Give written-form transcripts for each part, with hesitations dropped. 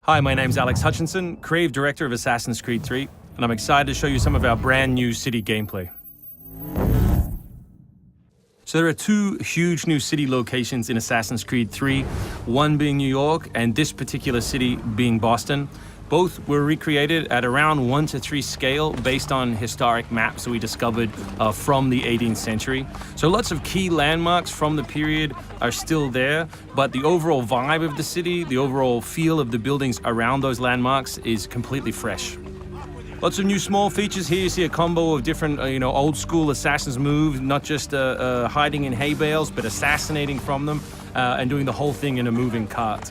Hi, my name's Alex Hutchinson, Creative Director of Assassin's Creed 3, and I'm excited to show you some of our brand new city gameplay. So there are two huge new city locations in Assassin's Creed 3, one being New York and this particular city being Boston. Both were recreated at around 1:3 scale based on historic maps that we discovered from the 18th century. So lots of key landmarks from the period are still there, but the overall vibe of the city, the overall feel of the buildings around those landmarks is completely fresh. Lots of new small features here. You see a combo of different, old school assassins moves, not just hiding in hay bales, but assassinating from them and doing the whole thing in a moving cart.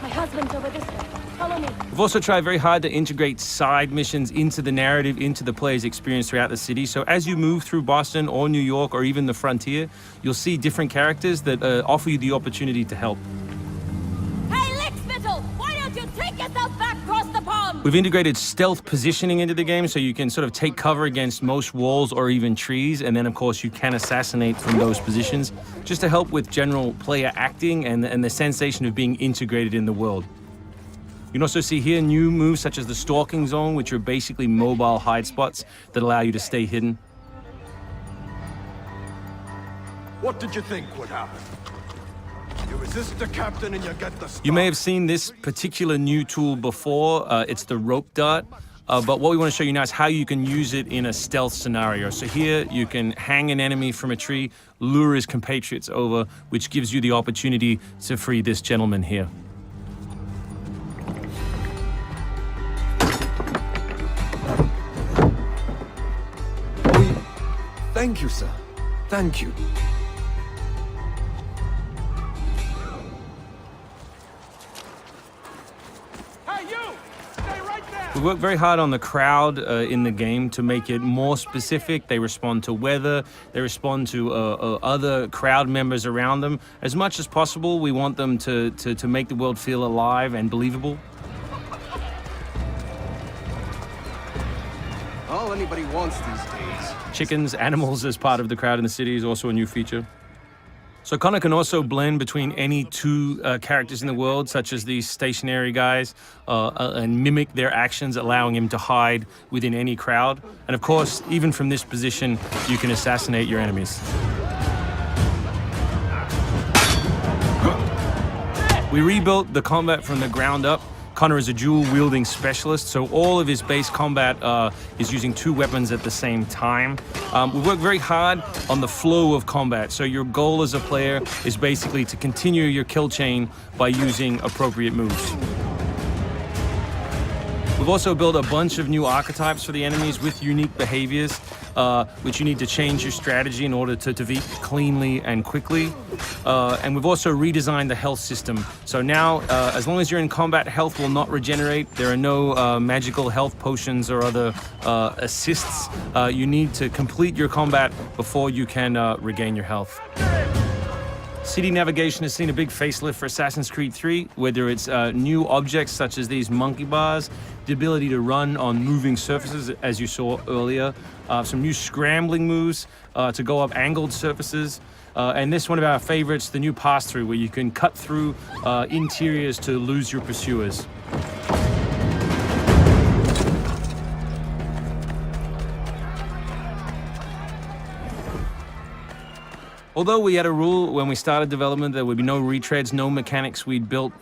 My husband's over this way. Follow me. We've also tried very hard to integrate side missions into the narrative, into the player's experience throughout the city. So as you move through Boston or New York or even the frontier, you'll see different characters that offer you the opportunity to help. Hey, Lickspittle! Why don't you take yourself back across the pond? We've integrated stealth positioning into the game so you can sort of take cover against most walls or even trees, and then of course you can assassinate from those positions, just to help with general player acting and the sensation of being integrated in the world. You can also see here new moves such as the stalking zone, which are basically mobile hide spots that allow you to stay hidden. What did you think would happen? You resist the captain and you get the stuff. You may have seen this particular new tool before. It's the rope dart. But what we want to show you now is how you can use it in a stealth scenario. So here you can hang an enemy from a tree, lure his compatriots over, which gives you the opportunity to free this gentleman here. Thank you, sir. Thank you. Hey, you! Stay right there! We work very hard on the crowd in the game to make it more specific. They respond to weather, they respond to other crowd members around them. As much as possible, we want them to make the world feel alive and believable. All anybody wants these days. Chickens, animals as part of the crowd in the city is also a new feature. So Connor can also blend between any two characters in the world, such as these stationary guys, and mimic their actions, allowing him to hide within any crowd. And of course, even from this position, you can assassinate your enemies. We rebuilt the combat from the ground up. Connor is a dual-wielding specialist, so all of his base combat is using two weapons at the same time. We work very hard on the flow of combat, so your goal as a player is basically to continue your kill chain by using appropriate moves. We've also built a bunch of new archetypes for the enemies with unique behaviors, which you need to change your strategy in order to defeat cleanly and quickly. And we've also redesigned the health system. So now, as long as you're in combat, health will not regenerate. There are no magical health potions or other assists. You need to complete your combat before you can regain your health. City navigation has seen a big facelift for Assassin's Creed 3, whether it's new objects such as these monkey bars, the ability to run on moving surfaces, as you saw earlier, some new scrambling moves to go up angled surfaces, and this one of our favorites, the new pass-through, where you can cut through interiors to lose your pursuers. Although we had a rule when we started development, there would be no retreads, no mechanics we'd built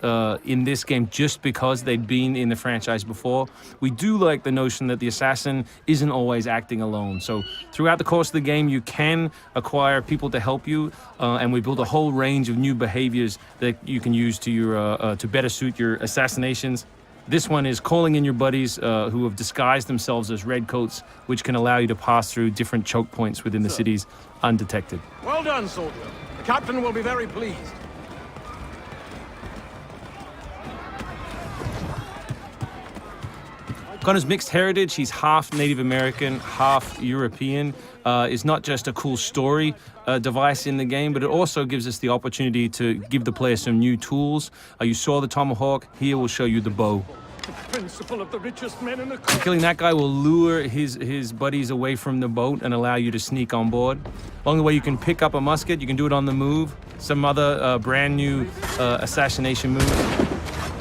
in this game just because they'd been in the franchise before, we do like the notion that the assassin isn't always acting alone. So throughout the course of the game, you can acquire people to help you, and we built a whole range of new behaviors that you can use to better suit your assassinations. This one is calling in your buddies who have disguised themselves as redcoats, which can allow you to pass through different choke points within the cities undetected. Well done, soldier. The captain will be very pleased. Connor's mixed heritage, he's half Native American, half European, is not just a cool story device in the game, but it also gives us the opportunity to give the player some new tools. You saw the tomahawk, here we'll show you the bow. The principle of the richest men in the Killing that guy will lure his buddies away from the boat and allow you to sneak on board. Along the way, you can pick up a musket, you can do it on the move, some other brand new assassination moves.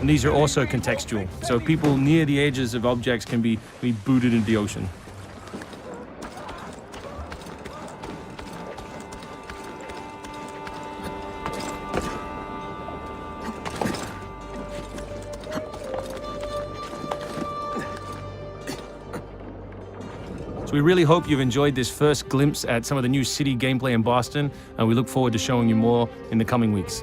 And these are also contextual. So people near the edges of objects can be booted into the ocean. So we really hope you've enjoyed this first glimpse at some of the new city gameplay in Boston, and we look forward to showing you more in the coming weeks.